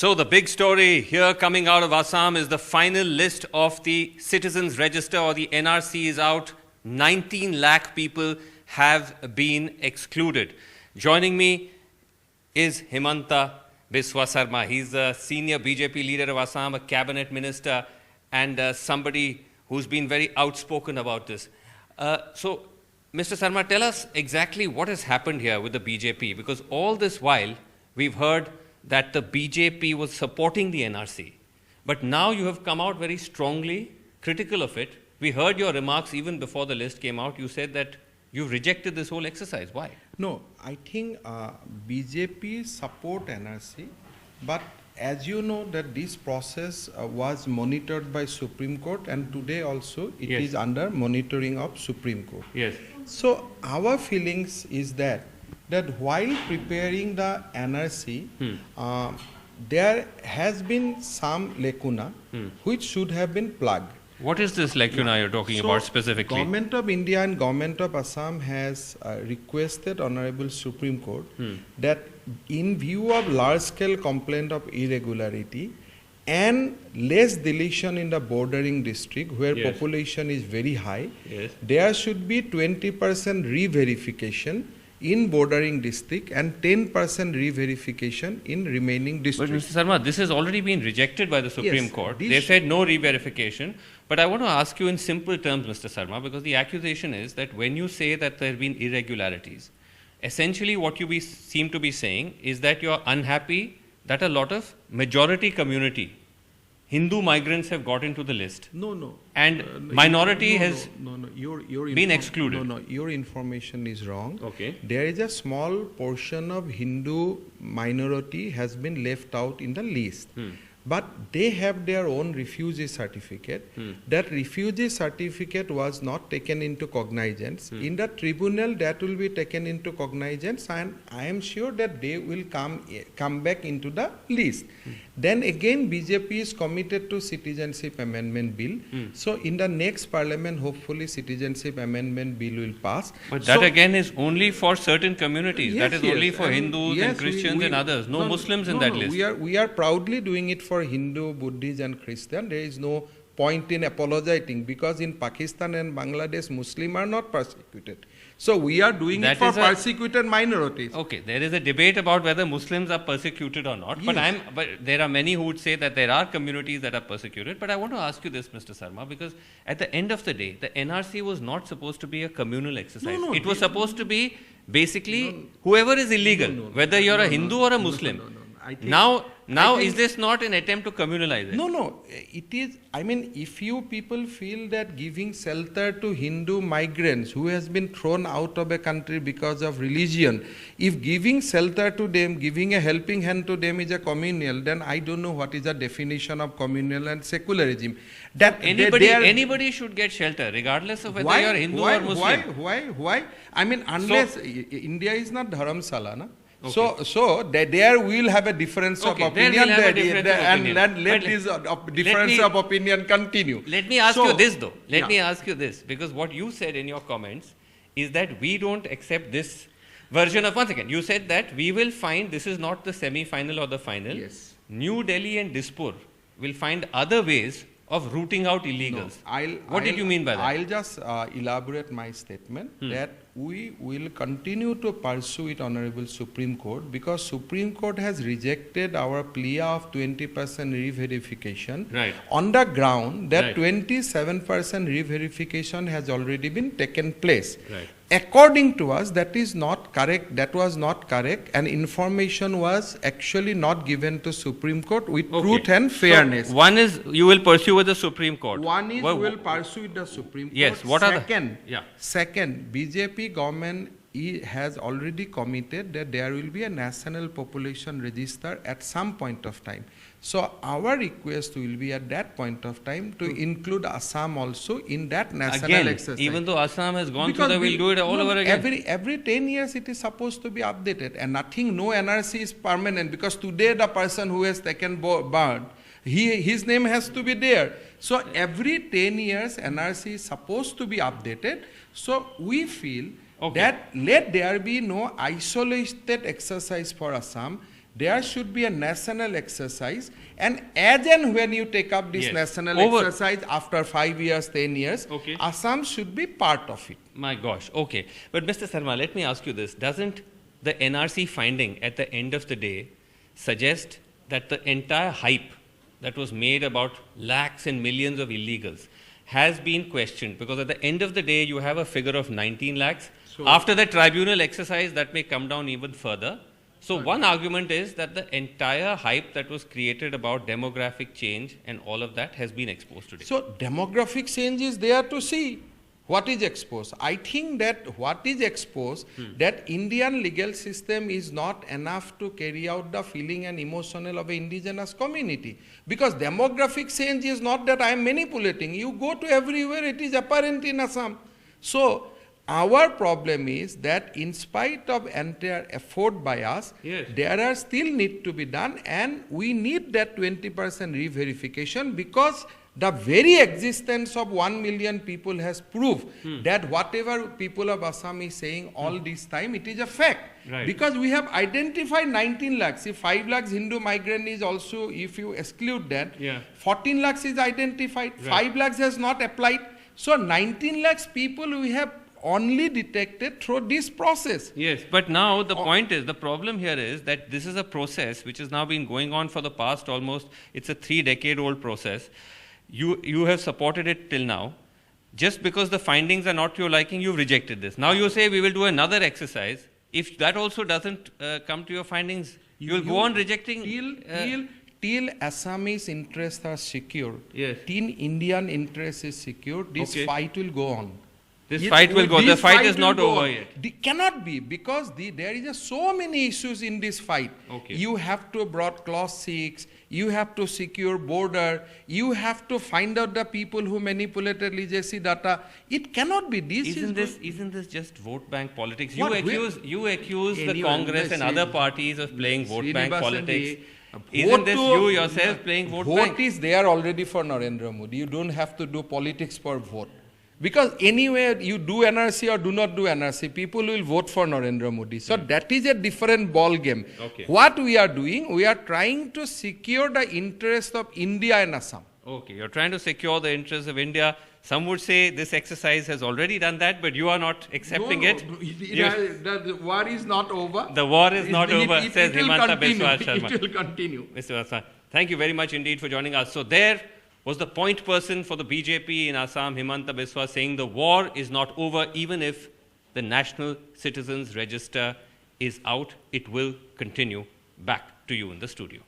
So the big story here coming out of Assam is the final list of the Citizens Register, or the NRC, is out. 19 lakh people have been excluded. Joining me is Himanta Sarma. He's the senior BJP leader of Assam, a cabinet minister, and somebody who's been very outspoken about this. So, Mr. Sarma, tell us exactly what has happened here with the BJP, because all this while we've heard that the BJP was supporting the NRC. But now you have come out very strongly critical of it. We heard your remarks even before the list came out. You said that you've rejected this whole exercise. Why? No, I think BJP support NRC, but as you know that this process was monitored by Supreme Court, and today also it is under monitoring of Supreme Court. Yes. So our feelings is that while preparing the NRC, there has been some lacuna which should have been plugged. What is this lacuna you're talking about specifically? Government of India and Government of Assam has requested Honorable Supreme Court that in view of large-scale complaint of irregularity and less deletion in the bordering district where population is very high, there should be 20% re-verification in bordering district and 10% re-verification in remaining districts. But Mr. Sarma, this has already been rejected by the Supreme Court. They said no re-verification. But I want to ask you in simple terms, Mr. Sarma, because the accusation is that when you say that there have been irregularities, essentially what you seem to be saying is that you're unhappy that a lot of majority community, Hindu migrants, have got into the list. No. And minority has been excluded. No, your information is wrong. Okay. There is a small portion of Hindu minority has been left out in the list. But they have their own refugee certificate. That refugee certificate was not taken into cognizance. In the tribunal, that will be taken into cognizance, and I am sure that they will come back into the list. Then again, BJP is committed to Citizenship Amendment Bill. So in the next parliament, hopefully Citizenship Amendment Bill will pass. But that again is only for certain communities. That is only for Hindus and Christians and others. No Muslims in that list. We are proudly doing it for Hindu, Buddhist and Christian. There is no point in apologizing, because in Pakistan and Bangladesh, Muslims are not persecuted. So we are doing it for persecuted minorities. Okay, there is a debate about whether Muslims are persecuted or not. But there are many who would say that there are communities that are persecuted. But I want to ask you this, Mr. Sarma, because at the end of the day, the NRC was not supposed to be a communal exercise. It was supposed to be basically whoever is illegal, whether you're a Hindu or a Muslim. Now is this not an attempt to communalize it? No. It is, I mean, if you people feel that giving shelter to Hindu migrants who has been thrown out of a country because of religion, if giving shelter to them, giving a helping hand to them is a communal, then I don't know what is the definition of communal and secularism. That anybody should get shelter, regardless of whether you're Hindu or Muslim. Why? I mean, unless India is not Dharamsala, na? Okay. So there will have a difference of opinion, and let this difference of opinion continue. Let me ask you this though. Let me ask you this, because what you said in your comments is that we don't accept this version of, once again, you said that we will find this is not the semi-final or the final. Yes. New Delhi and Dispur will find other ways of rooting out illegals. What did you mean by that? I'll just elaborate my statement that we will continue to pursue it, Honorable Supreme Court, because Supreme Court has rejected our plea of 20% re-verification on the ground that 27% re-verification has already been taken place. According to us, that is not correct. That was not correct, and information was actually not given to Supreme Court with truth and fairness. So one is you will pursue with the Supreme Court. One is we will pursue with the Supreme Court. Yes. What Second, BJP government has already committed that there will be a national population register at some point of time. So our request will be at that point of time to include Assam also in that national exercise. Even though Assam has gone through we'll do it all over again. Every 10 years it is supposed to be updated, and no NRC is permanent, because today the person who has taken birth, his name has to be there. So every 10 years NRC is supposed to be updated. So we feel that let there be no isolated exercise for Assam. there should be a national exercise, and as and when you take up this Yes. national Over- exercise after 5 years, 10 years, Okay. Assam should be part of it. My gosh, okay. But Mr. Sarma, let me ask you this. Doesn't the NRC finding at the end of the day suggest that the entire hype that was made about lakhs and millions of illegals has been questioned? Because at the end of the day, you have a figure of 19 lakhs. So- After the tribunal exercise, that may come down even further. So one argument is that the entire hype that was created about demographic change and all of that has been exposed today. So demographic change is there to see what is exposed. I think that what is exposed, that Indian legal system is not enough to carry out the feeling and emotional of an indigenous community. Because demographic change is not that I am manipulating. You go to everywhere, it is apparent in Assam. So our problem is that in spite of entire effort by us, Yes. there are still need to be done, and we need that 20% re-verification, because the very existence of 1 million people has proved that whatever people of Assam is saying all this time, it is a fact. Right. Because we have identified 19 lakhs. If 5 lakhs Hindu migrant is also, if you exclude that, Yeah. 14 lakhs is identified, Right. 5 lakhs has not applied. So 19 lakhs people we have only detected through this process. Yes, but now the point is, the problem here is that this is a process which has now been going on for the past almost, it's a 3-decade-old process. You have supported it till now. Just because the findings are not to your liking, you've rejected this. Now you say we will do another exercise. If that also doesn't come to your findings, you will go on rejecting. Till Assamese interests are secure, Yes. till Indian interest is secure, this Okay. fight will go on. This fight will go. The This fight is will not go over on. yet. Cannot be, because there is so many issues in this fight. Okay. You have to brought clause 6, you have to secure border, you have to find out the people who manipulated legacy data. It cannot be. Isn't this just vote bank politics? What? You accuse the Anyone, Congress and Sri- other parties of playing vote bank Srinivasan politics. ji, Isn't this vote you to- yourself playing vote Vote bank? is there already for Narendra Modi. You don't have to do politics for vote. Because anywhere you do NRC or do not do NRC, people will vote for Narendra Modi. So that is a different ball game. Okay. What we are doing, we are trying to secure the interest of India and Assam. Okay, you're trying to secure the interests of India. Some would say this exercise has already done that, but you are not accepting it. The war is not over. The war is not over, says will Himanta continue. Biswa Sharma. It will continue. Mr. Vasant, thank you very much indeed for joining us. So there was the point person for the BJP in Assam, Himanta Biswa, saying the war is not over even if the National Citizens Register is out. It will continue. Back to you in the studio.